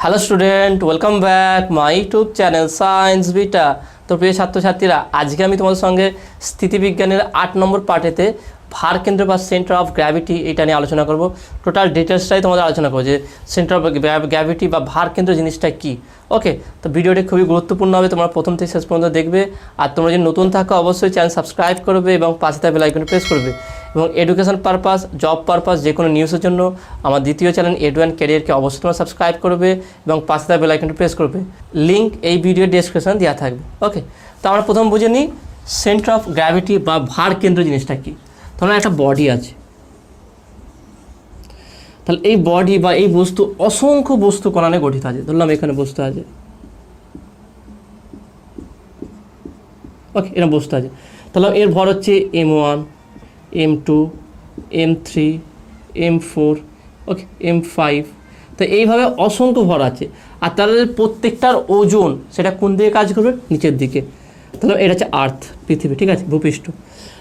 Hello student, welcome back my YouTube channel science beta. তো প্রিয় ছাত্রছাত্রীরা, আজকে আমি তোমাদের সঙ্গে স্থিতিবিজ্ঞানের 8 নম্বর পার্টেতে ভার কেন্দ্র বা সেন্টার অফ গ্র্যাভিটি এটা নিয়ে আলোচনা করব। টোটাল ডিটেলসটাই তোমাদের আলোচনা করবো যে সেন্টার অফ গ্র্যাভিটি বা ভার কেন্দ্র জিনিসটা কী। ওকে, তো ভিডিওটি খুবই গুরুত্বপূর্ণ হবে, তোমরা প্রথম থেকে শেষ পর্যন্ত দেখবে। আর তোমরা যদি নতুন থাকো অবশ্যই চ্যানেল সাবস্ক্রাইব করবে এবং পাশে থাকা বেল আইকনে প্রেস করবে। এবং এডুকেশন পারপাস, জব পারপাস, যে কোনো নিউজের জন্য আমার দ্বিতীয় চ্যানেল এডু অ্যান্ড ক্যারিয়ারকে অবশ্যই তোমরা সাবস্ক্রাইব করবে এবং পাশে থাকা বেল আইকনটি প্রেস করবে। লিঙ্ক এই ভিডিও ডেসক্রিপশন দেওয়া থাকবে। ওকে, তো আমরা প্রথম বুঝে নিই সেন্টার অফ গ্র্যাভিটি বা ভার কেন্দ্র জিনিসটা কী। ধরুন একটা বডি আছে, তাহলে এই বডি বা এই বস্তু অসংখ্য বস্তু কণা নিয়ে গঠিত আছে। ধরলাম এখানে বস্তু আছে, ওকে, এরকম বস্তু আছে। তাহলে এর ভর হচ্ছে M1, M2, M3, M4, ওকে, M5। তো এইভাবে অসংখ্য ভর আছে, আর তাদের প্রত্যেকটার ওজন সেটা কোন দিকে কাজ করবে? নিচের দিকে। তাহলে এটা হচ্ছে আর্থ, পৃথিবী, ঠিক আছে, ভূপৃষ্ঠ।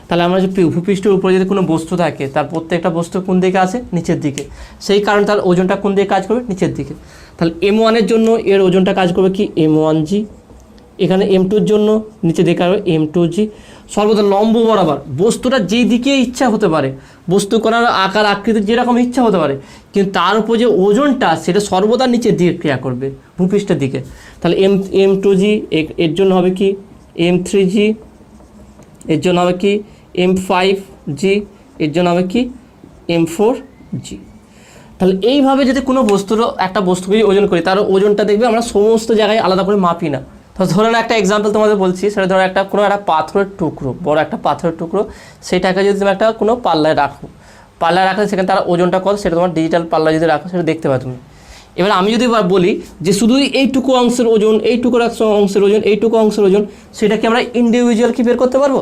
তাহলে আমরা যে ভূপৃষ্ঠের উপরে যদি কোনো বস্তু থাকে, তার প্রত্যেকটা বস্তু কোন দিকে আছে? নিচের দিকে। সেই কারণে তার ওজনটা কোন দিকে কাজ করবে? নিচের দিকে। তাহলে M1-এর জন্য এর ওজনটা কাজ করবে কি? M1G। এখানে M2-র জন্য নিচে দিকে আসবে M2G। সর্বদা লম্ব বরাবর বস্তুটা যেই দিকে ইচ্ছা হতে পারে, বস্তু করার আকার আকৃতি যেরকম ইচ্ছা হতে পারে, কিন্তু তার উপর যে ওজনটা সেটা সর্বদা নিচের দিকে ক্রিয়া করবে, ভূপৃষ্ঠের দিকে। তাহলে M2G এর জন্য হবে কি? M3G। এর জন্য হবে কি? M5G। এর জন্য হবে কি? M4G। তাহলে এইভাবে যদি কোনো বস্তুর একটা বস্তুকে ওজন করি, তার ওজনটা দেখবে আমরা সমস্ত জায়গায় আলাদা করে মাপি না। তো ধরুন একটা এক্সাম্পল তোমাদের বলছি, সেটা ধরো কোনো একটা পাথরের টুকরো, বড় একটা পাথরের টুকরো, সেইটাকে যদি তুমি একটা কোনো পাল্লায় রাখো, রাখলে সেখানে তার ওজনটা কত সেটা তোমার ডিজিটাল পাল্লা যদি রাখো সেটা দেখতে পাবে তুমি। এবার আমি যদি বলি যে শুধু এইটুকু অংশের ওজন, এইটুকু অংশের ওজন, এইটুকু অংশের ওজন, সেটাকে আমরা ইন্ডিভিজুয়াল কি বের করতে পারবো?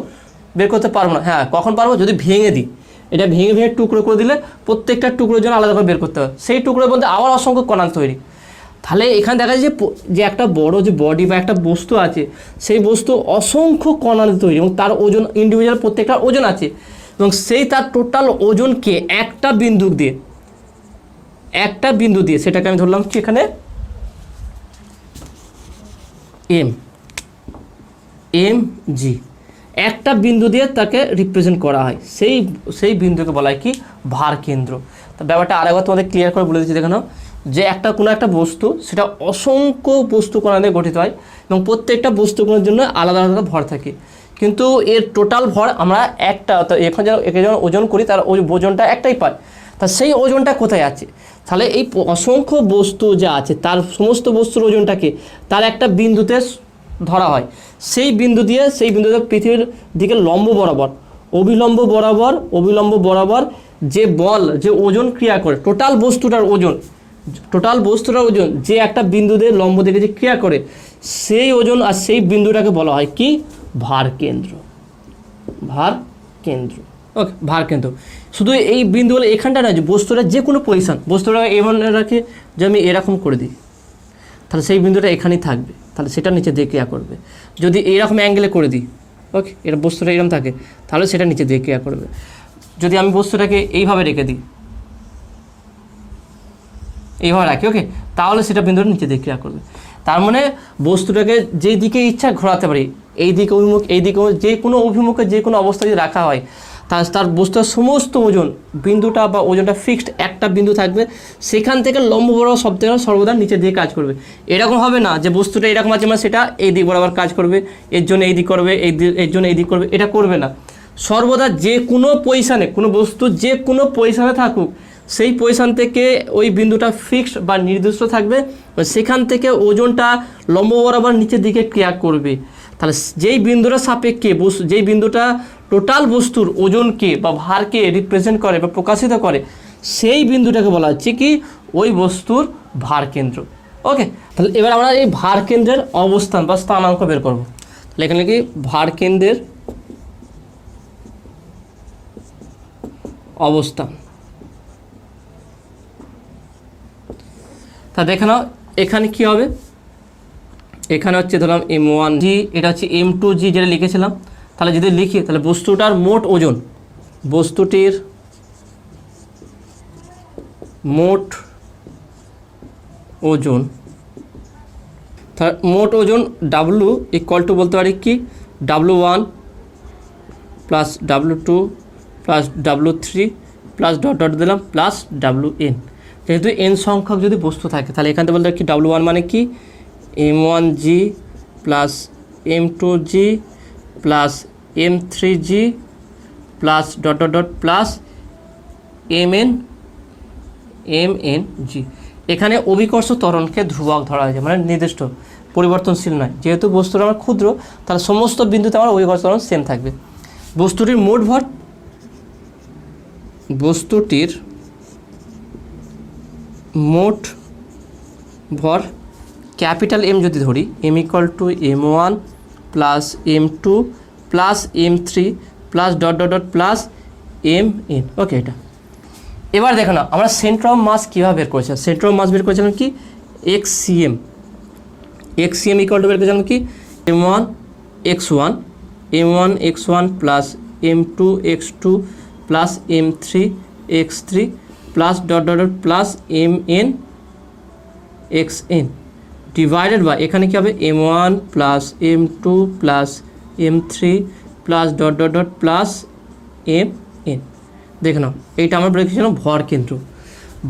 বের করতে পারবো না। হ্যাঁ, কখন পারবো? যদি ভেঙে দিই। এটা ভেঙে ভেঙে টুকরো করে দিলে প্রত্যেকটা টুকরোর জন্য আলাদা করে বের করতে হবে। সেই টুকরোর মধ্যে আবার অসংখ্য কণা তৈরি। তাহলে এখানে দেখা যায় যে একটা বড় যে বডি বা একটা বস্তু আছে, সেই বস্তু অসংখ্য কণা তৈরি এবং তার ওজন ইন্ডিভিজুয়াল প্রত্যেকটার ওজন আছে, এবং সেই তার টোটাল ওজনকে একটা বিন্দু দিয়ে সেটাকে আমি ধরলাম কি এখানে MG। একটা বিন্দু দিয়ে তাকে রিপ্রেজেন্ট করা হয়, সেই বিন্দুকে বলা হয় কি? ভার কেন্দ্র। তো ব্যাপারটা আরেকবার তোমাদের ক্লিয়ার করে বলে দিচ্ছি, দেখে নাও যে কোনো একটা বস্তু সেটা অসংখ্য বস্তু কণা নিয়ে গঠিত হয় এবং প্রত্যেকটা বস্তু কণার জন্য আলাদা আলাদা ভর থাকে, কিন্তু এর টোটাল ভর আমরা একটা, এখন একে যখন ওজন করি তার ওজনটা একটাই পাই। তা সেই ওজনটা কোথায় আছে? তাহলে এই অসংখ্য বস্তু যা আছে তার সমস্ত বস্তুর ওজনটাকে তার একটা বিন্দুতে ধরা হয়। সেই বিন্দুতে পৃথিবীর দিকে লম্ব বরাবর, অবিলম্ব বরাবর যে বল, যে ওজন ক্রিয়া করে, টোটাল বস্তুটার ওজন যে একটা বিন্দুতে লম্ব দিকে যে ক্রিয়া করে, সেই ওজন আর সেই বিন্দুটাকে বলা হয় কি? ভার কেন্দ্র। ওকে, ভার কেন্দ্র। শুধু এই বিন্দুগুলো এখানটা নয়, যে বস্তুটা যে কোনো পজিশন, বস্তুটা এমন রাখে যে আমি এরকম করে দিই, তাহলে সেই বিন্দুটা এখানেই থাকবে, তাহলে সেটা নিচে দিয়ে ক্রিয়া করবে। যদি এইরকম অ্যাঙ্গেলে করে দিই, ওকে, এটা বস্তুটা এরকম থাকে, তাহলে সেটা নিচে দিয়ে ক্রিয়া করবে। যদি আমি বস্তুটাকে এইভাবে রেখে দিই, এইভাবে রাখি, ওকে, তাহলে সেটা বিন্দুটা নিচে দিয়ে ক্রিয়া করবে। তার মানে বস্তুটাকে যেই দিকে ইচ্ছা ঘোরাতে পারি, এই দিকে যে কোনো অভিমুখে যে কোনো অবস্থা যদি রাখা হয়, তার বস্তুর সমস্ত ওজন, বিন্দুটা বা ওজনটা ফিক্সড একটা বিন্দু থাকবে, সেখান থেকে লম্ব বরাবর সর্বদা নিচের দিকে কাজ করবে। এরকম হবে না যে বস্তুটা এরকম আছে মানে সেটা এই দিক বরাবর কাজ করবে, এর জন্য এই দিক করবে, এর জন্য এই দিক করবে, এটা করবে না। সর্বদা যে কোনো পজিশানে, কোনো বস্তু যে কোনো পজিশানে থাকুক, সেই পজিশান থেকে ওই বিন্দুটা ফিক্সড বা নির্দিষ্ট থাকবে, সেখান থেকে ওজনটা লম্ব বরাবর নিচের দিকে ক্রিয়া করবে। তাহলে যেই বিন্দুটা সাপেক্ষে যেই বিন্দুটা টোটাল বস্তুর ওজনকে বা ভারকে রিপ্রেজেন্ট করে বা প্রকাশিত করে, সেই বিন্দুটাকে বলা হচ্ছে কি? ওই বস্তুর ভার কেন্দ্র। ওকে, তাহলে এবার আমরা এই ভার কেন্দ্রের অবস্থান বা স্থানাঙ্ক বের করব। তাহলে এখানে কি? ভার কেন্দ্রের অবস্থান। তা দেখে নাও এখানে কি হবে? এখানে হচ্ছে ধরলাম M1G, এটা হচ্ছে M2G যেটা লিখেছিলাম। তাহলে যদি লিখি, তাহলে বস্তুটির মোট ওজন মোট ওজন ডাব্লু ইকুয়াল টু বলতে পারি কি W1 plus W2 plus W3 plus dot dot দিলাম প্লাস WN। যেহেতু n সংখ্যক যদি বস্তু থাকে তাহলে এখান থেকে বলতে কি W1 মানে কি M1G plus M2G plus M3G plus dot dot dot plus MNG। এখানে অভিকর্ষ ত্বরণকে ধ্রুবক ধরা হয়েছে, মানে নির্দিষ্ট পরিবর্তনশীল নয়। যেহেতু বস্তুটা আমার ক্ষুদ্র তাহলে সমস্ত বিন্দুতে আমার অভিকর্ষ ত্বরণ সেম থাকবে। বস্তুটির মোট ভর ক্যাপিটাল M যদি ধরি M equal to M1 plus M2 plus M3 plus dot dot dot plus MN। ওকে, এটা এবার দেখো না আমরা সেন্টার অফ মাস কীভাবে বের করেছিলাম। সেন্টার অফ মাস বের করেছিলাম কি XCM ইকুয়াল টু বের করেছিলাম কি M1 plus M2 plus M3 plus dot dot dot plus MN divided by এখানে কী হবে M1 plus M2 plus M3 plus dot dot dot plus MN। দেখে নাও এইটা আমরা বলেছিলাম ভর কেন্দ্র।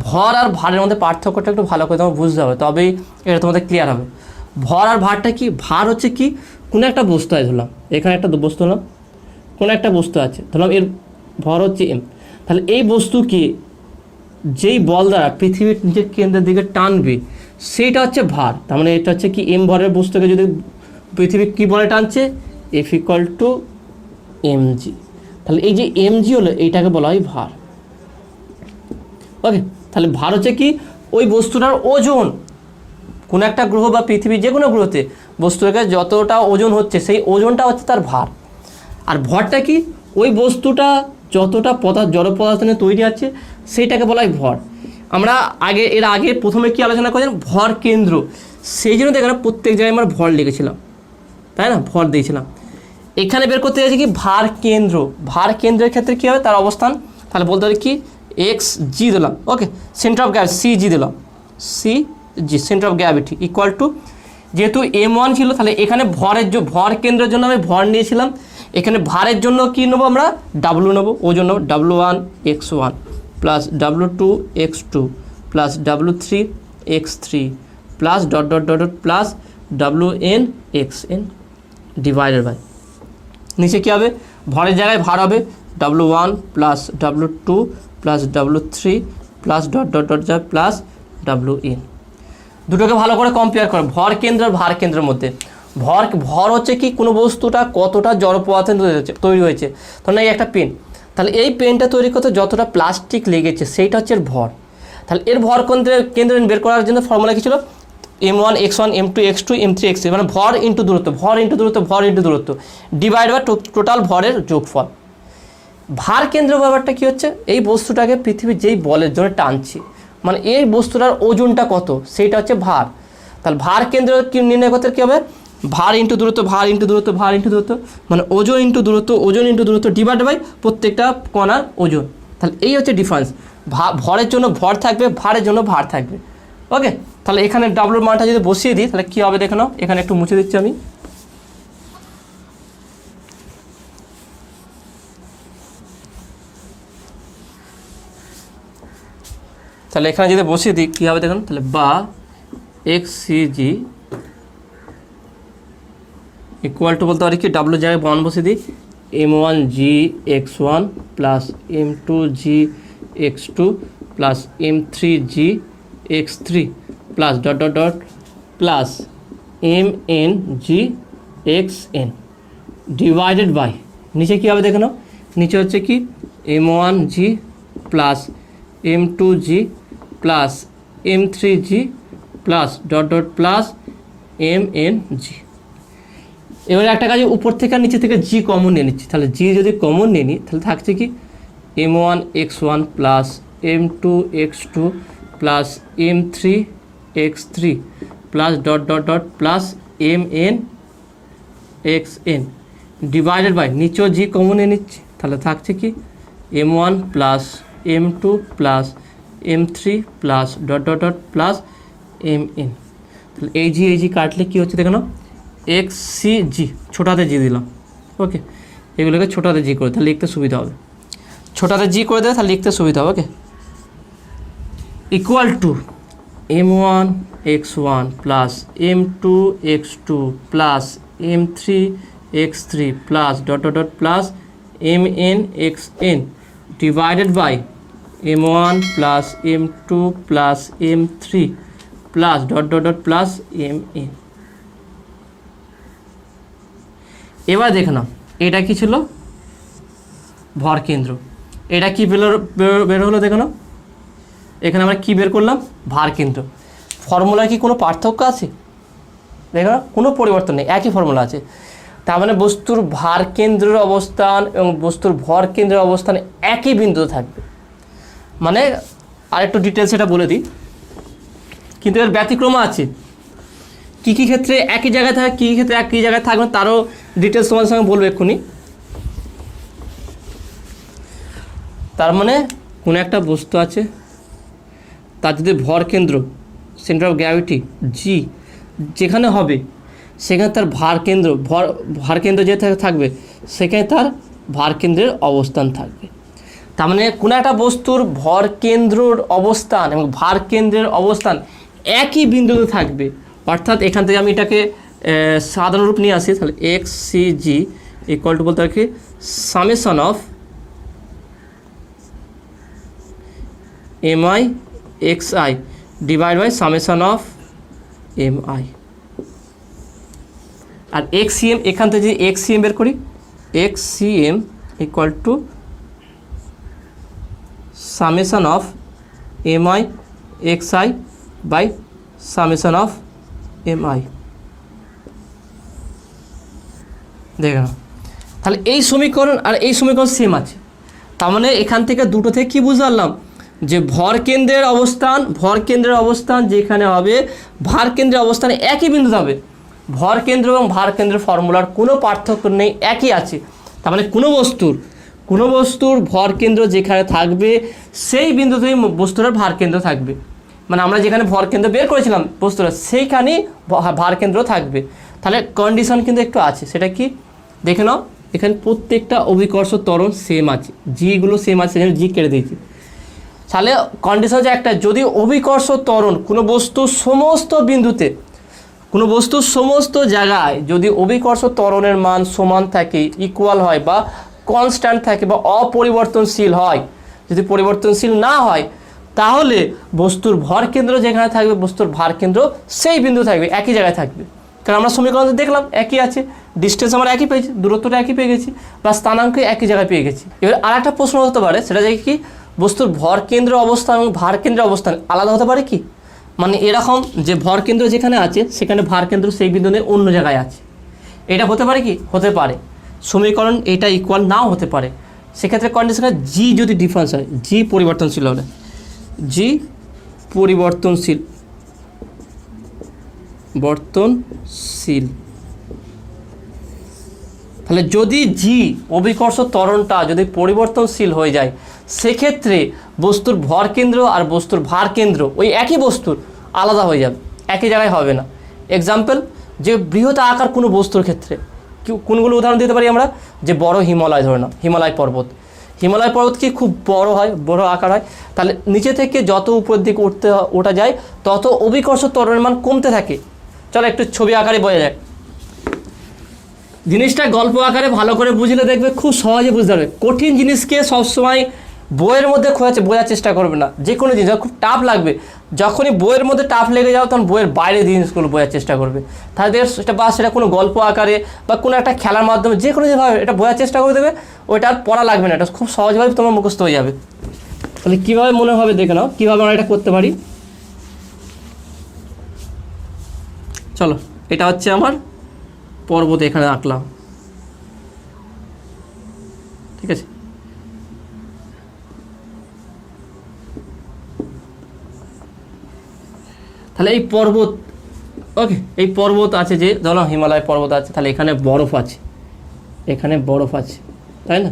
ভর আর ভারের মধ্যে পার্থক্যটা একটু ভালো করে তোমার বুঝতে হবে, তবেই এটা তোমাদের ক্লিয়ার হবে। ভর আর ভারটা কি, ভার হচ্ছে কি কোনো একটা বস্তু আছে, ধরলাম এখানে একটা বস্তু হলাম, কোনো একটা বস্তু আছে ধরলাম, এর ভর হচ্ছে M। তাহলে এই বস্তু কি যেই বল দ্বারা পৃথিবীর নিজের কেন্দ্রের দিকে টানবে সেইটা হচ্ছে ভার। তার মানে এটা হচ্ছে কি M ভরের বস্তুকে যদি পৃথিবী কী বলে টানছে F ইকুয়াল টু mg। তাহলে এই যে mg হলো এইটাকে বলা হয় ভার। ওকে, তাহলে ভার হচ্ছে কি ওই বস্তুটার ওজন, কোনো একটা গ্রহ বা পৃথিবীর যে কোনো গ্রহতে বস্তুটাকে যতটা ওজন হচ্ছে সেই ওজনটা হচ্ছে তার ভার। আর ভরটা কি ওই বস্তুটা যতটা জড় পদার্থ নিয়ে তৈরি আছে সেইটাকে বলা হয় ভর। আমরা এর আগে প্রথমে কি আলোচনা করেছিলাম ভর কেন্দ্র, সেই জন্য দেখেন প্রত্যেক জায়গায় আমরা ভর লিখেছিলাম, তাই না, ভর দিয়েছিলাম। এখানে বের করতে গেছি কি ভার কেন্দ্র। ভার কেন্দ্রের ক্ষেত্রে কী হবে তার অবস্থান, তাহলে বলতে পারি কি XG দিলাম। ওকে, সেন্টার অফ গ্র্যাভিটি CG দিলাম, CG centre of gravity equal to, যেহেতু M1 ছিল তাহলে এখানে ভর কেন্দ্রের জন্য আমি ভর নিয়েছিলাম, এখানে ভারের জন্য কি নেবো আমরা W নেবো, ওজন নেবো W1 X1 plus W2 X2 plus W3 X3 plus dot dot dot plus WN XN divided by নিচে কী হবে ভরের জায়গায় ভার হবে W1 plus W2 plus W3 plus dot dot dot যা প্লাস WN। দুটোকে ভালো করে কম্পেয়ার করে ভর কেন্দ্র আর ভার কেন্দ্রের মধ্যে। ভর হচ্ছে কি কোনো বস্তুটা কতটা জড় পদার্থে তৈরি হয়েছে। ধরুন এই একটা পেন, তাহলে এই পেনটা তৈরি করতে যতটা প্লাস্টিক লেগেছে সেইটা হচ্ছে এর ভর। তাহলে এর ভর কেন্দ্র বের করার জন্য ফর্মুলা কী ছিল M1 X1 M2 X2 M3 X3, মানে ভর ইন্টু দূরত্ব ডিভাইড বাই টোটাল ভরের যোগফল। ভার কেন্দ্র ব্যাপারটা কী হচ্ছে এই বস্তুটাকে পৃথিবীর যেই বলের জন্য টানছে, মানে এই বস্তুটার ওজনটা কত সেইটা হচ্ছে ভার। তাহলে ভার কেন্দ্র কি নির্ণয় করতে কী হবে ভার ইন্টু দূরত্ব মানে ওজন ইন্টু দূরত্ব ডিভাইড বাই প্রত্যেকটা কণার ওজন। তাহলে এই হচ্ছে ডিফারেন্স। ভরের জন্য ভর থাকবে, ভারের জন্য ভার থাকবে। ওকে, তাহলে এখানে ডাব্লুর মানটা যদি বসিয়ে দিই তাহলে কী হবে দেখে নাও, এখানে একটু মুছে দিচ্ছি আমি। তাহলে এখানে যদি বসিয়ে দিই কী হবে দেখুন, তাহলে বা XCG ইকুয়াল টু বলতে পারি কি ডাব্লু জায়গায় বন বসিয়ে দিই M1G X1 plus M2G X2 plus M3G X3 plus dot dot dot plus MNG XN divided by নিচে কী হবে দেখে নাও, নিচে হচ্ছে কি M1G plus M2G plus M3G plus dot dot plus MNG। এবারে একটা কাজে উপর থেকে আর নিচে থেকে জি কমন নিয়ে নিচ্ছি, তাহলে জি যদি কমন নিয়ে নিই তাহলে থাকছে কি M1 X1 plus M2 X2 plus M3 X3 plus dot dot dot plus MN XN divided by নিচেও জি কমন নিয়ে নিচ্ছি, তাহলে থাকছে কি M1 plus M2 plus M3 plus dot dot dot plus MN। তাহলে এই জি কাটলে কী হচ্ছে দেখো না, এক্স সি জি, ছোটাতে জি দিলাম। ওকে, এগুলোকে ছোটাতে জি করে তাহলে লিখতে সুবিধা হবে, ছোটাতে জি করে দেবে তাহলে লিখতে সুবিধা হবে। Okay, equal to m1 x1 plus m2 x2 plus m3 x3 plus dot dot dot plus mn xn divided by m1 plus m2 plus m3 plus dot dot dot plus mn। এবার দেখে নাও এটা কি ছিল, ভর কেন্দ্র। এটা কি বের হলো দেখে নাও, এখানে আমরা কি বের করলাম, ভার কেন্দ্র। ফর্মুলায় কি কোনো পার্থক্য আছে? দেখো না, কোনো পরিবর্তন নেই, একই ফর্মুলা আছে। তার মানে বস্তুর ভার কেন্দ্রের অবস্থান এবং বস্তুর ভর কেন্দ্রের অবস্থান একই বিন্দুতে থাকবে। মানে আরেকটু ডিটেলস এটা বলে দিই, কিন্তু এর ব্যতিক্রম আছে। কী কী ক্ষেত্রে একই জায়গায় থাকে, কী ক্ষেত্রে একই জায়গায় থাকবে তারও ডিটেলস তোমাদের সঙ্গে বলবো এক্ষুনি। তার মানে কোনো একটা বস্তু আছে, তার যদি ভর কেন্দ্র সেন্টার অফ গ্র্যাভিটি জি যেখানে হবে, সেখানে তার ভার কেন্দ্র যে থাকবে সেখানে তার ভার কেন্দ্রের অবস্থান থাকবে। তার মানে কোনো একটা বস্তুর ভর কেন্দ্রের অবস্থান এবং ভার কেন্দ্রের অবস্থান একই বিন্দুতে থাকবে। অর্থাৎ এখান থেকে আমি এটাকে সাধারণ রূপ নিয়ে আসি, তাহলে X C G equal to বলতে রাখি summation of M I X I divide by summation of M I. আর এক্স সি এম, এখান থেকে যদি এক্স সি এম বের করি, X C M equal to summation of M I X I by summation of M I. দেখে নাও, তাহলে এই সমীকরণ আর এই সমীকরণ সেম আছে। তার মানে এখান থেকে দুটো থেকে কী বুঝতে পারলাম, যে ভর কেন্দ্রের অবস্থান যেখানে হবে, ভার কেন্দ্রের অবস্থানে একই বিন্দুতে হবে। ভর কেন্দ্র এবং ভার কেন্দ্রের ফর্মুলার কোনো পার্থক্য নেই, একই আছে। তার মানে কোনো বস্তুর ভর কেন্দ্র যেখানে থাকবে সেই বিন্দুতেই বস্তুটার ভার কেন্দ্র থাকবে। মানে আমরা যেখানে ভর কেন্দ্র বের করেছিলাম বস্তুটা, সেইখানেই ভার কেন্দ্র থাকবে। তাহলে কন্ডিশন কিন্তু একটু আছে, সেটা কি দেখে নাও। এখানে প্রত্যেকটা অভিকর্ষ ত্বরণ সেম আছে, জিগুলো সেম আছে, সেখানে জি কেটে দিয়েছি। তাহলে কন্ডিশন যে একটা, যদি অভিকর্ষ ত্বরণ কোনো বস্তুর সমস্ত বিন্দুতে, কোনো বস্তুর সমস্ত জায়গায় যদি অভিকর্ষ ত্বরণের মান সমান থাকে, ইকুয়াল হয় বা কনস্ট্যান্ট থাকে বা অপরিবর্তনশীল হয়, যদি পরিবর্তনশীল না হয়, তাহলে বস্তুর ভর কেন্দ্র যেখানে থাকবে বস্তুর ভার কেন্দ্র সেই বিন্দু থাকবে, একই জায়গায় থাকবে। কারণ আমরা সমীকরণ দেখলাম একই আছে, ডিস্টেন্স আমরা একই পেয়েছি, দূরত্বটা একই পেয়ে গেছি, বা স্থানাঙ্ক একই জায়গায় পেয়ে গেছি। এবার আর একটা প্রশ্ন হতে পারে, সেটা যে কি বস্তুর ভর কেন্দ্রের অবস্থান এবং ভার কেন্দ্রের অবস্থান আলাদা হতে পারে কি? মানে এরকম যে ভর কেন্দ্র যেখানে আছে সেখানে ভার কেন্দ্র সেই বিন্দুতে অন্য জায়গায় আছে, এটা হতে পারে কি? হতে পারে। সমীকরণ এটা ইকুয়াল নাও হতে পারে, সেক্ষেত্রে কন্ডিশনে জি যদি ডিফারেন্স হয়, জি পরিবর্তনশীল হলে, জি পরিবর্তনশীল তাহলে যদি জি অভিকর্ষ ত্বরণটা যদি পরিবর্তনশীল হয়ে যায়, সেক্ষেত্রে বস্তুর ভর কেন্দ্র আর বস্তুর ভার কেন্দ্র ওই একই বস্তুর আলাদা হয়ে যাবে, একই জায়গায় হবে না। এক্সাম্পল, যে বৃহৎ আকার কোনো বস্তুর ক্ষেত্রে কোনগুলো উদাহরণ দিতে পারি আমরা, যে বড় হিমালয় ধরে নাও, হিমালয় পর্বত কি খুব বড় হয়, বড় আকার হয়, তাহলে নিচে থেকে যত উপরের দিকে ওঠা যায় তত অভিকর্ষ ত্বরণের মান কমতে থাকে। চলো একটু ছবি আকারে বোঝা যায় জিনিসটা, গল্প আকারে ভালো করে বুঝলে দেখবে খুব সহজে বুঝতে পারবে। কঠিন জিনিসকে সবসময় বইয়ের মধ্যে বোঝার চেষ্টা করবে না, যে কোনো জিনিস খুব টাফ লাগবে, যখনই বইয়ের মধ্যে টাফ লেগে যাও তখন বইয়ের বাইরে জিনিসগুলো বোঝার চেষ্টা করবে। তাহলে সেটা কোনো গল্প আকারে বা কোনো একটা খেলার মাধ্যমে যে কোনো জিনিসভাবে এটা বোঝার চেষ্টা করে দেবে, ওইটা আর পড়া লাগবে না, এটা খুব সহজভাবে তোমার মুখস্থ হয়ে যাবে। তাহলে কীভাবে মনে হবে দেখে নাও, কীভাবে আমরা এটা করতে পারি। চলো, এটা হচ্ছে আমার পর্বত, এখানে আঁকলাম, ঠিক আছে। তাহলে এই পর্বত, ওকে, এই পর্বত আছে, যে ধরো হিমালয় পর্বত আছে, তাহলে এখানে বরফ আছে, তাই না,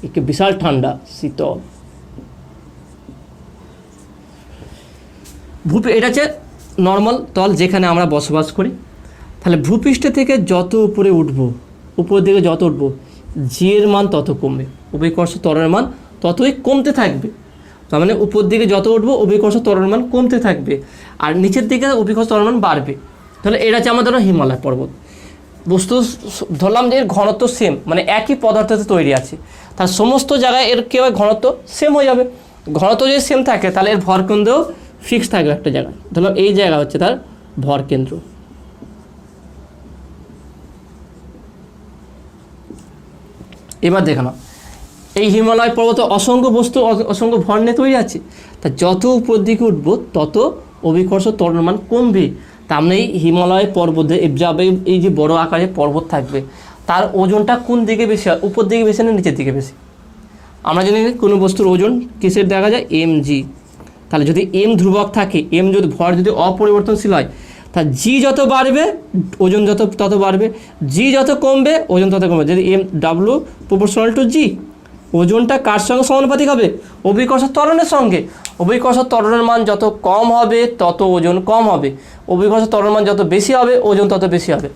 একটু বিশাল ঠান্ডা শীতল এটা হচ্ছে নর্মাল তল যেখানে আমরা বসবাস করি। তাহলে ভূপৃষ্ঠ থেকে যত উপরে উঠবো, উপর দিকে যত উঠবো, জি এর মান তত কমবে, অভিকর্ষ ত্বরণের মান ততই কমতে থাকবে। তার মানে উপর দিকে যত উঠবো অভিকর্ষ ত্বরণের মান কমতে থাকবে, আর নিচের দিকে অভিকর্ষ ত্বরণের মান বাড়বে। তাহলে এটা হচ্ছে আমাদের হিমালয় পর্বত। বস্তু ধরলাম যে এর ঘনত্ব সেম, মানে একই পদার্থতে তৈরি আছে, তার সমস্ত জায়গায় এর কেউ ঘনত্ব সেম হয়ে যাবে। ঘনত্ব যদি সেম থাকে তাহলে এর ভরকেন্দ্রও ফিক্স থাকবে একটা জায়গায়। ধরলাম এই জায়গা হচ্ছে তার ভরকেন্দ্র। এবার দেখো না, এই হিমালয় পর্বতে অসংখ্য বস্তু অসংখ্য ভর নিয়ে তৈরি আছে, তা যত উপর দিকে উঠবো তত অভিকর্ষ ত্বরণের মান কমবে। তার মানে এই হিমালয় পর্বতে এই যে বড় আকারে পর্বত থাকবে তার ওজনটা কোন দিকে বেশি হয়, উপর দিকে বেশি না নিচের দিকে বেশি? আমরা জানি কোনো বস্তুর ওজন কিসের দেখা যায়, mg। তাহলে যদি m ধ্রুবক থাকে, m যদি ভর যদি অপরিবর্তনশীল হয়, তা g যত বাড়বে ওজন তত বাড়বে, g যত কমবে ওজন তত কমবে। যদি w প্রপোর্শনাল টু g, ওজনটা কার সঙ্গে সমানুপাতিক হবে, অভিকর্ষ ত্বরণের সঙ্গে। অভিকর্ষ ত্বরণের মান যত কম হবে তত ওজন কম হবে, অভিকর্ষ ত্বরণের মান যত বেশি হবে ওজন তত বেশি হবে।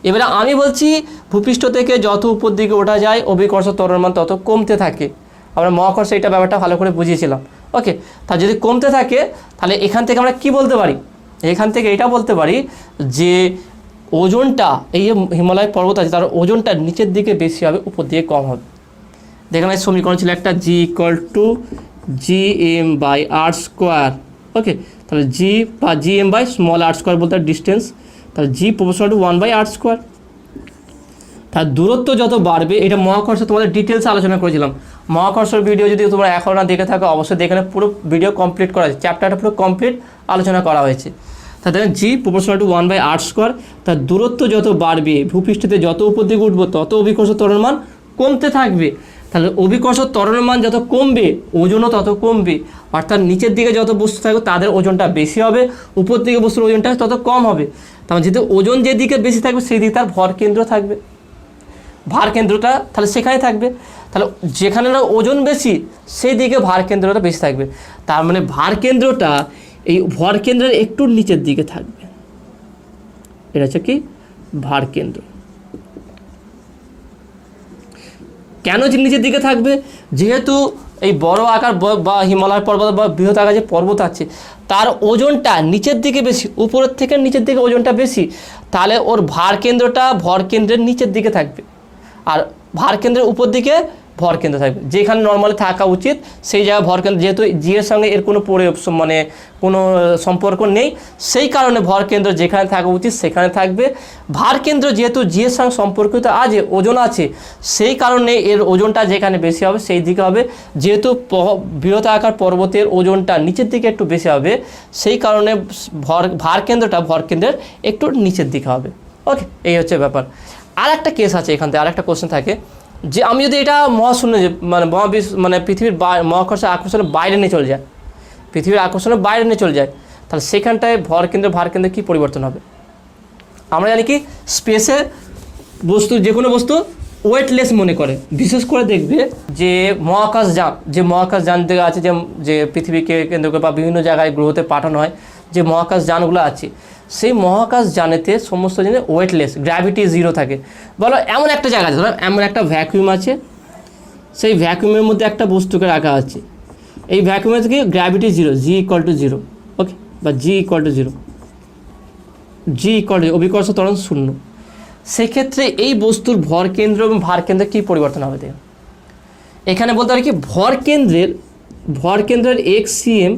এবারে আমি বলছি ভূপৃষ্ঠ থেকে যত উপর দিকে ওঠা যায় অভিকর্ষ ত্বরণের মান তত কমতে থাকে। আমরা মহাকর্ষে এটা ব্যাপারটা ভালো করে বুঝিয়েছিলাম। ওকে, তা যদি কমতে থাকে তাহলে এখান থেকে আমরা কি বলতে পারি, এখান থেকে এটা বলতে পারি যে ওজনটা, এই হিমালয় পর্বত আছে তার ওজনটা নিচের দিকে বেশি হবে, উপর দিকে কম হবে। দেখেন এই সমীকরণ ছিল একটা g = gm/r²। ওকে, তাহলে g বা gm/r² বলতে ডিস্টেন্স, তাহলে g প্রপোর্শনাল টু 1/r²। তার দূরত্ব যত বাড়বে, এটা মহাকর্ষ তোমাদের ডিটেলসে আলোচনা করেছিলাম। মহাকর্ষের ভিডিও যদি তোমরা এখনও না দেখে থাকো অবশ্যই দেখে পুরো ভিডিও কমপ্লিট করা হয়েছে, চ্যাপ্টারটা পুরো কমপ্লিট আলোচনা করা হয়েছে। তাহলে g প্রপোর্শনাল টু 1/r²। তার দূরত্ব যত বাড়বে, ভূপৃষ্ঠতে যত উপর দিকে উঠবো তত অভিকর্ষ ত্বরণের মান কমতে থাকবে। তাহলে অভিকর্ষ ত্বরণের মান যত কমবে ওজনও তত কমবে, অর্থাৎ নিচের দিকে যত বস্তু থাকবে তাদের ওজনটা বেশি হবে, উপর দিকে বস্তুর ওজনটা তত কম হবে। তার যেহেতু ওজন যেদিকে বেশি থাকবে সেই দিকে তার ভর কেন্দ্র থাকবে, ভার কেন্দ্রটা তাহলে সেখানে থাকবে। তাহলে যেখানে ওজন বেশি সেই দিকে ভার কেন্দ্রটা বেশি থাকবে, তার মানে ভার কেন্দ্রটা এই ভর কেন্দ্রের একটু নিচের দিকে থাকবে। এটা হচ্ছে কি ভার কেন্দ্র। কেন নিচের দিকে থাকবে, যেহেতু এই বড় আকার বা হিমালয় পর্বত বা বৃহৎ আকার যে পর্বত আছে তার ওজনটা নিচের দিকে বেশি, উপরের থেকে নিচের দিকে ওজনটা বেশি, তাহলে ওর ভার কেন্দ্রটা ভর কেন্দ্রের নিচের দিকে থাকবে, আর ভার কেন্দ্রের উপর দিকে ভর কেন্দ্র থাকবে। যেখানে নর্মালি থাকা উচিত সেই জায়গায় ভর কেন্দ্র, যেহেতু জি এর সঙ্গে এর কোনো মানে কোনো সম্পর্ক নেই, সেই কারণে ভর কেন্দ্র যেখানে থাকা উচিত সেখানে থাকবে। ভার কেন্দ্র যেহেতু জি এর সঙ্গে সম্পর্কিত আছে, ওজন আছে, সেই কারণে এর ওজনটা যেখানে বেশি হবে সেই দিকে হবে। যেহেতু বৃহৎ আকার পর্বতের ওজনটা নিচের দিকে একটু বেশি হবে, সেই কারণে ভার কেন্দ্রটা ভর কেন্দ্রের একটু নিচের দিকে হবে। ওকে, এই হচ্ছে ব্যাপার। আর একটা কেস আছে এখান থেকে, আর একটা কোশ্চেন থাকে যে আমি যদি এটা মহাশূন্য মানে পৃথিবীর মহাকর্ষ আকর্ষণের বাইরে নিয়ে চলে যায়, পৃথিবীর আকর্ষণের বাইরে নিয়ে চলে যায়, তাহলে সেখানটায় ভর কেন্দ্র ভার কেন্দ্রে কী পরিবর্তন হবে? আমরা জানি কি স্পেসে বস্তু, যে কোনো বস্তু ওয়েটলেস মনে করে, বিশেষ করে দেখবে যে মহাকাশযান থেকে আছে, যে পৃথিবীকে কেন্দ্র করে বা বিভিন্ন জায়গায় গ্রহতে পাঠানো হয়, যে মহাকাশযানগুলো আছে সেই মহাকাশযানেতে সমস্ত জিনিস ওয়েটলেস, গ্র্যাভিটি জিরো থাকে। বলো এমন একটা জায়গা আছে, এমন একটা ভ্যাকুয়াম আছে, সেই ভ্যাকুয়ামের মধ্যে একটা বস্তুকে রাখা আছে, এই ভ্যাকুয়ামের থেকে গ্র্যাভিটি জিরো, g=0। ওকে, বা g=0, অভিকর্ষ ত্বরণ 0। সেক্ষেত্রে এই বস্তুর ভর কেন্দ্র এবং ভার কেন্দ্রে কী পরিবর্তন হবে? দেখুন এখানে বলতে পারি কি ভর কেন্দ্রের xcm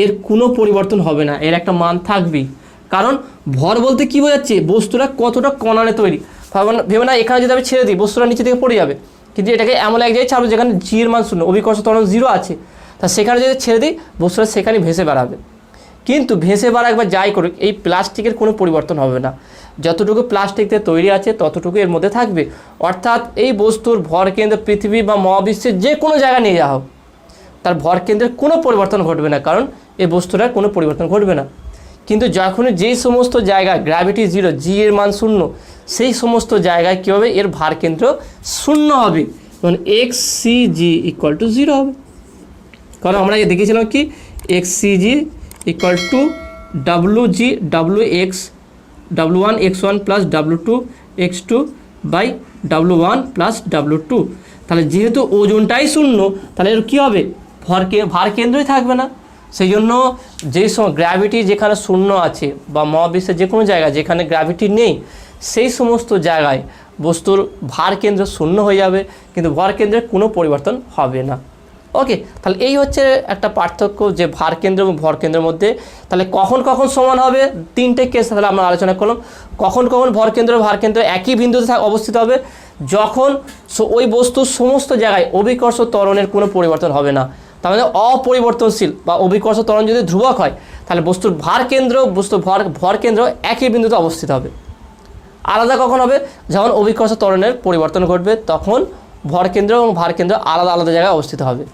এর কোনো পরিবর্তন হবে না, এর একটা মান থাকবেই। কারণ ভর বলতে কী বোঝাচ্ছে, বস্তুটা কতটা কণানে তৈরি। ভেবে না এখানে যদি আমি ছেড়ে দিই বস্তুটা নিচে থেকে পড়ে যাবে, কিন্তু এটাকে এমন এক জায়গায় ছাড়বো যেখানে জি এর মান 0, অভিকর্ষ ত্বরণ 0 আছে, তা সেখানে যদি ছেড়ে দিই বস্তুটা সেখানে ভেসে বেড়াবে। কিন্তু ভেসে বেড়াক বা যাই করুক এই প্লাস্টিকের কোনো পরিবর্তন হবে না, যতটুকু প্লাস্টিক দিয়ে তৈরি আছে ততটুকু এর মধ্যে থাকবে। অর্থাৎ এই বস্তুর ভর কেন্দ্র পৃথিবী বা মহাবিশ্বের যে কোনো জায়গায় নিয়ে যাওয়া হোক তার ভর কেন্দ্রের কোনো পরিবর্তন ঘটবে না, কারণ এই বস্তুটার কোনো পরিবর্তন ঘটবে না। কিন্তু যখন যেই সমস্ত জায়গায় গ্র্যাভিটি 0, জি এর মান 0, সেই সমস্ত জায়গায় কী হবে, এর ভার কেন্দ্র 0 হবে, তখন xcg=0 হবে। কারণ আমরা দেখেছিলাম কি xcg= WG WX W1 X1 plus W2 X2 by W1 plus W2। তাহলে যেহেতু ওজনটাই শূন্য, তাহলে এর কী হবে, ভার কেন্দ্রই থাকবে না। সেই জন্য যেই সময় গ্র্যাভিটি যেখানে শূন্য আছে বা মহাবিশ্বের যে কোনো জায়গায় যেখানে গ্র্যাভিটি নেই, সেই সমস্ত জায়গায় বস্তুর ভার কেন্দ্র শূন্য হয়ে যাবে, কিন্তু ভর কেন্দ্রের কোনো পরিবর্তন হবে না। ওকে, তাহলে এই হচ্ছে একটা পার্থক্য যে ভার কেন্দ্র এবং ভর কেন্দ্রের মধ্যে। তাহলে কখন কখন সমান হবে, তিনটে কেস তাহলে আমরা আলোচনা করলাম। কখন কখন ভর কেন্দ্র ভার কেন্দ্র একই বিন্দুতে অবস্থিত হবে, যখন ওই বস্তুর সমস্ত জায়গায় অভিকর্ষ ত্বরণের কোনো পরিবর্তন হবে না। তার মানে অপরিবর্তনশীল বা অভিকর্ষ ত্বরণ যদি ধ্রুবক হয়, তাহলে বস্তুর ভার কেন্দ্র ভর কেন্দ্র একই বিন্দুতে অবস্থিত হবে। আলাদা কখন হবে, যখন অভিকর্ষ ত্বরণের পরিবর্তন ঘটবে, তখন ভর কেন্দ্র এবং ভার কেন্দ্র আলাদা আলাদা জায়গায় অবস্থিত হবে।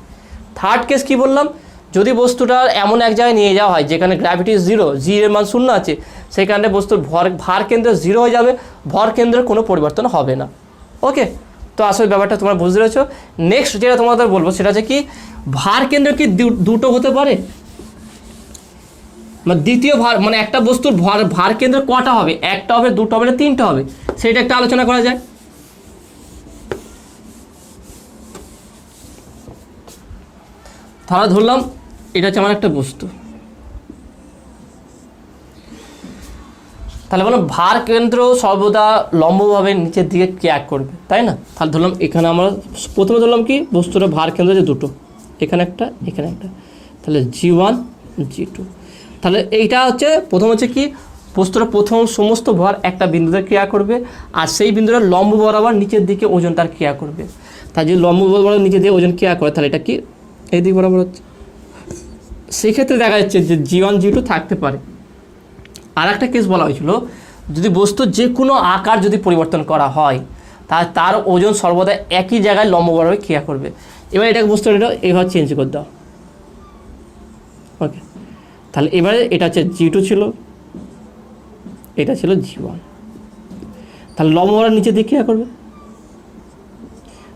থার্ড কেস কি বললাম, যদি বস্তুটা এমন এক জায়গায় নিয়ে যাওয়া হয় যেখানে গ্র্যাভিটি জিরো, জি এর মান শূন্য আছে, সেখানে বস্তুর ভার কেন্দ্র জিরো হয়ে যাবে, ভর কেন্দ্রের কোনো পরিবর্তন হবে না। ওকে, তো আসলে ব্যাপারটা তোমরা বুঝতে পেরেছো। নেক্সট যেটা তোমাদের বলবো সেটা হচ্ছে কি, ভার কেন্দ্র কি দুটো হতে পারে, মানে দ্বিতীয় ভার, মানে একটা বস্তুর ভার কেন্দ্র কটা হবে, একটা হবে, দুটো হবে, না তিনটা হবে, সেটা একটা আলোচনা করা যায়। তাহলে ধরলাম এটা হচ্ছে আমার একটা বস্তু, তাহলে বলো ভার কেন্দ্র সর্বদা লম্বভাবে নিচের দিকে ক্রিয়া করবে, তাই না? তাহলে ধরলাম এখানে আমরা প্রথমে ধরলাম কি, বস্তুটা ভার কেন্দ্র যে দুটো, এখানে একটা এখানে একটা, তাহলে G1 G2। তাহলে এইটা হচ্ছে প্রথম হচ্ছে কি, বস্তুটা প্রথম সমস্ত ভর একটা বিন্দুতে ক্রিয়া করবে, আর সেই বিন্দুটা লম্ব বরাবর নিচের দিকে ওজন তার ক্রিয়া করবে। তাই যদি লম্ব বরাবর নিচের দিকে ওজন ক্রিয়া করে, তাহলে এটা কি এই দিক বরাবর হচ্ছে। সেক্ষেত্রে দেখা যাচ্ছে যে G1 G2 থাকতে পারে। আর একটা কেস বলা হয়েছিল, যদি বস্তুর যে কোনো আকার যদি পরিবর্তন করা হয়, তাহলে তার ওজন সর্বদা একই জায়গায় লম্ব বরাবর ক্রিয়া করবে। এবার এটাকে বস্তুর এটা এইভাবে চেঞ্জ করে দাও। ওকে, তাহলে এবারে এটা হচ্ছে G2 ছিল, এটা ছিল G1, তাহলে লম্ব বরাবর নিচের দিকে ক্রিয়া করবে।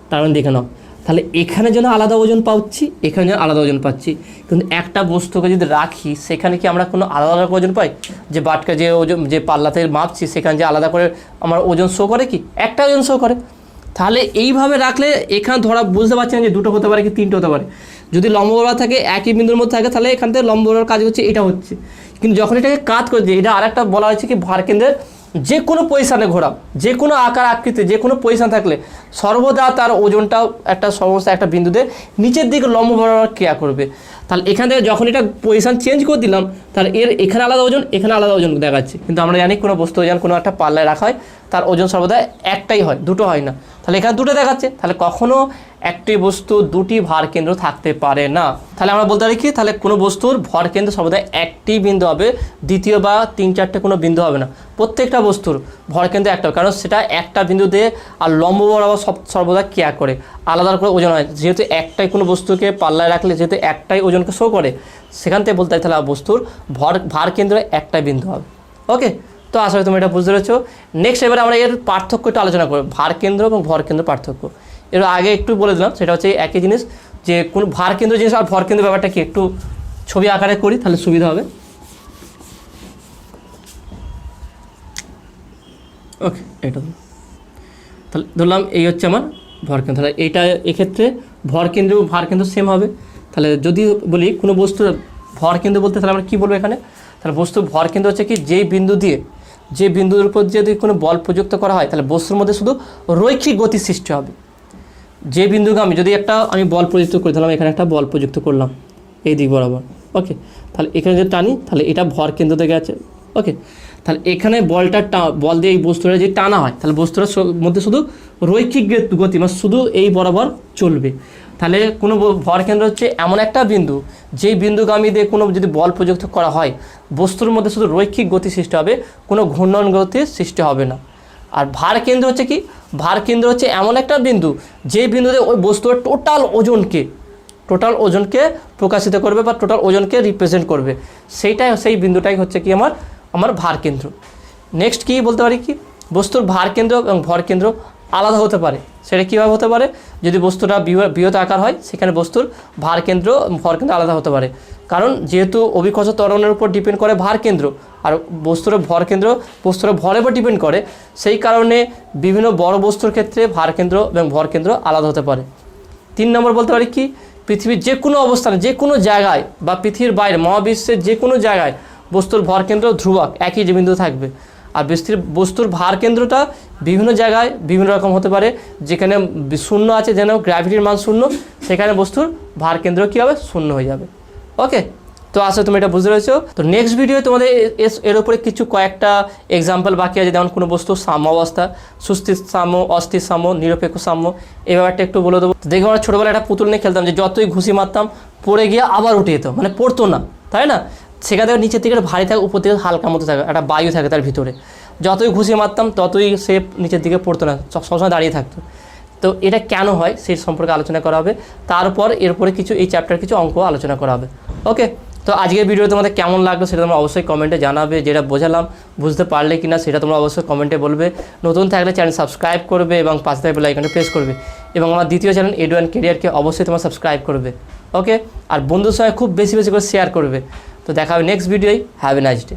তার মানে দেখে নাও, তাহলে এখানে যেন আলাদা ওজন পাচ্ছি, এখানে যেন আলাদা ওজন পাচ্ছি, কিন্তু একটা বস্তুকে যদি রাখি সেখানে কি আমরা কোনো আলাদা আলাদা ওজন পাই? যে বাটকা যে ওজন যে পাল্লাতে মাপছি সেখানে যে আলাদা করে আমার ওজন শো করে কি, একটা ওজন শো করে। তাহলে এইভাবে রাখলে এখানে ধরা বুঝতে পারছি না যে দুটো হতে পারে কি তিনটে হতে পারে। যদি লম্ব বরাবর থাকে একই বিন্দুর মধ্যে থাকে, তাহলে এখান থেকে লম্ব বরাবর কাজ হচ্ছে, এটা হচ্ছে। কিন্তু যখন এটাকে কাজ করে দিই, এটা আরেকটা বলা হয়েছে কি, ভার কেন্দ্রের যে কোনো পজিশানে ঘোরাও, যে কোনো আকার আকৃতি যে কোনো পজিশান থাকলে সর্বদা তার ওজনটাও একটা সমস্ত একটা বিন্দুতে নিচের দিকে লম্ব বরাবর ক্রিয়া করবে। তাহলে এখান থেকে যখন এটা পজিশান চেঞ্জ করে দিলাম, তাহলে এর এখানে আলাদা ওজন এখানে আলাদা ওজন দেখাচ্ছে। কিন্তু আমরা জানি কোনো বস্তু ওজন কোনো একটা পাল্লায় রাখা হয়, তার ওজন সর্বদা একটাই হয়, দুটো হয় না। তাহলে এখানে দুটো দেখাচ্ছে, তাহলে কখনো একটি বস্তু দুটি ভার কেন্দ্র থাকতে পারে না। তাহলে আমরা বলতে পারি কি, তাহলে কোনো বস্তুর ভর কেন্দ্র সর্বদা একটি বিন্দু হবে, দ্বিতীয় বা তিন চারটে কোনো বিন্দু হবে না। প্রত্যেকটা বস্তুর ভর কেন্দ্র একটা, কারণ সেটা একটা বিন্দুতে আর লম্ব বরাবর সর্বদা ক্রিয়া করে, আলাদা করে ওজন হয়। যেহেতু একটাই কোনো বস্তুকে পাল্লায় রাখলে যেহেতু একটাই ওজনকে শো করে, সেখান থেকে বলতে হয় তাহলে বস্তুর ভার কেন্দ্র একটাই বিন্দু হবে। ওকে, তো আসলে তুমি এটা বুঝতে পেরেছো। নেক্সট এবার আমরা এর পার্থক্যটা আলোচনা করব, ভার কেন্দ্র এবং ভর কেন্দ্র পার্থক্য। এর আগে একটু বলে দিলাম, সেটা হচ্ছে একই জিনিস, যে কোন ভার কেন্দ্র জিনিস আর ভর কেন্দ্র ব্যাপারটা কি একটু ছবি আকারে করি, তাহলে সুবিধা হবে। ওকে, এটা তাহলে ধরলাম এই হচ্ছে আমার ভর কেন্দ্র। তাহলে এইটা এক্ষেত্রে ভর কেন্দ্র ভার কেন্দ্র সেম হবে। তাহলে যদি বলি কোনো বস্তু ভর কেন্দ্র বলতে, তাহলে আমরা কী বলবো এখানে, তাহলে বস্তুর ভর কেন্দ্র হচ্ছে কি, যেই বিন্দু দিয়ে যে বিন্দুর উপর যদি কোনো বল প্রযুক্ত করা হয়, তাহলে বস্তুর মধ্যে শুধু রৈখিক গতি সৃষ্টি হবে। যে বিন্দুকে আমি যদি আমি বল প্রযুক্ত করে দিলাম, এখানে একটা বল প্রযুক্ত করলাম এই দিক বরাবর। ওকে, তাহলে এখানে যদি টানি, তাহলে এটা ভর কেন্দ্র থেকে আছে। ওকে, তাহলে এখানে বল দিয়ে এই বস্তুটা যদি টানা হয়, তাহলে বস্তুটার মধ্যে শুধু রৈখিক গতি, মানে শুধু এই বরাবর চলবে। তাহলে কোনো ভর কেন্দ্র হচ্ছে এমন একটা বিন্দু, যেই বিন্দুগামী দিয়ে কোনো যদি বল প্রযুক্ত করা হয়, বস্তুর মধ্যে শুধু রৈখিক গতি সৃষ্টি হবে, কোনো ঘূর্ণন গতির সৃষ্টি হবে না। আর ভার কেন্দ্র হচ্ছে কি, ভার কেন্দ্র হচ্ছে এমন একটা বিন্দু, যে বিন্দুতে ওই বস্তুর টোটাল ওজনকে প্রকাশিত করবে বা টোটাল ওজনকে রিপ্রেজেন্ট করবে, সেই বিন্দুটাই হচ্ছে কি আমার ভার কেন্দ্র। নেক্সট কি বলতে পারি কি, বস্তুর ভার কেন্দ্র এবং ভর কেন্দ্র আলাদা হতে পারে। সেটা কীভাবে হতে পারে? যদি বস্তুটা বৃহৎ আকার হয় সেখানে বস্তুর ভার কেন্দ্র ভর কেন্দ্র আলাদা হতে পারে, কারণ যেহেতু অভিকর্ষ ত্বরণের উপর ডিপেন্ড করে ভার কেন্দ্র, আর বস্তুর ভর কেন্দ্র বস্তুর ভরের উপর ডিপেন্ড করে, সেই কারণে বিভিন্ন বড় বস্তুর ক্ষেত্রে ভার কেন্দ্র এবং ভর কেন্দ্র আলাদা হতে পারে। 3 নম্বর বলতে পারি কি, পৃথিবীর যে কোনো অবস্থানে যে কোনো জায়গায় বা পৃথিবীর বাইরে মহাবিশ্বের যে কোনো জায়গায় বস্তুর ভর কেন্দ্র ধ্রুবক একই যে বিন্দু থাকবে। আর বস্তুর ভার কেন্দ্রটা বিভিন্ন জায়গায় বিভিন্ন রকম হতে পারে, যেখানে শূন্য আছে, যেন গ্র্যাভিটির মান শূন্য, সেখানে বস্তুর ভার কেন্দ্র কী হবে? শূন্য হয়ে যাবে। ওকে, তো আসলে তুমি এটা বুঝতে পেরেছো। তো নেক্সট ভিডিও তোমাদের এর উপরে কয়েকটা এক্সাম্পল বাকি আছে, যেমন কোনো বস্তু সাম্য অবস্থা, সুস্থির সাম্য, অস্থির সাম্য, নিরপেক্ষ সাম্য, এই ব্যাপারটা একটু বলে দেবো। দেখো আমরা ছোটোবেলায় একটা পুতুল নিয়ে খেলতাম, যে যতই ঘুষি মারতাম পড়ে গিয়ে আবার উঠে যেত, মানে পড়তো না, তাই না? সেখান থেকে নিচের দিকে ভারী থাকে, উপর দিকে হালকা মতো থাকে, একটা বায়ু থাকে তার ভিতরে, যতই ঘুষি মারতাম ততই সে নিচের দিকে পড়তো না, সবসময় দাঁড়িয়ে থাকতো। তো এটা কেন হয় সেই সম্পর্কে আলোচনা করা হবে, তারপর এরপরে এই চ্যাপ্টার কিছু অঙ্ক আলোচনা করা হবে। ওকে, তো আজকের ভিডিও তোমাদের কেমন লাগলো সেটা তোমরা অবশ্যই কমেন্টে জানাবে, যেটা বোঝালাম বুঝতে পারলে কিনা সেটা তোমরা অবশ্যই কমেন্টে বলবে। নতুন থাকলে চ্যানেল সাবস্ক্রাইব করবে এবং পাশে থাকা বেল আইকনটা প্রেস করবে, এবং আমার দ্বিতীয় চ্যানেল এডু অ্যান্ড কেরিয়ারকে অবশ্যই তোমরা সাবস্ক্রাইব করবে। ওকে, আর বন্ধুর সঙ্গে খুব বেশি করে শেয়ার করবে। তো দেখা হবে নেক্সট ভিডিওয়। Have a nice day.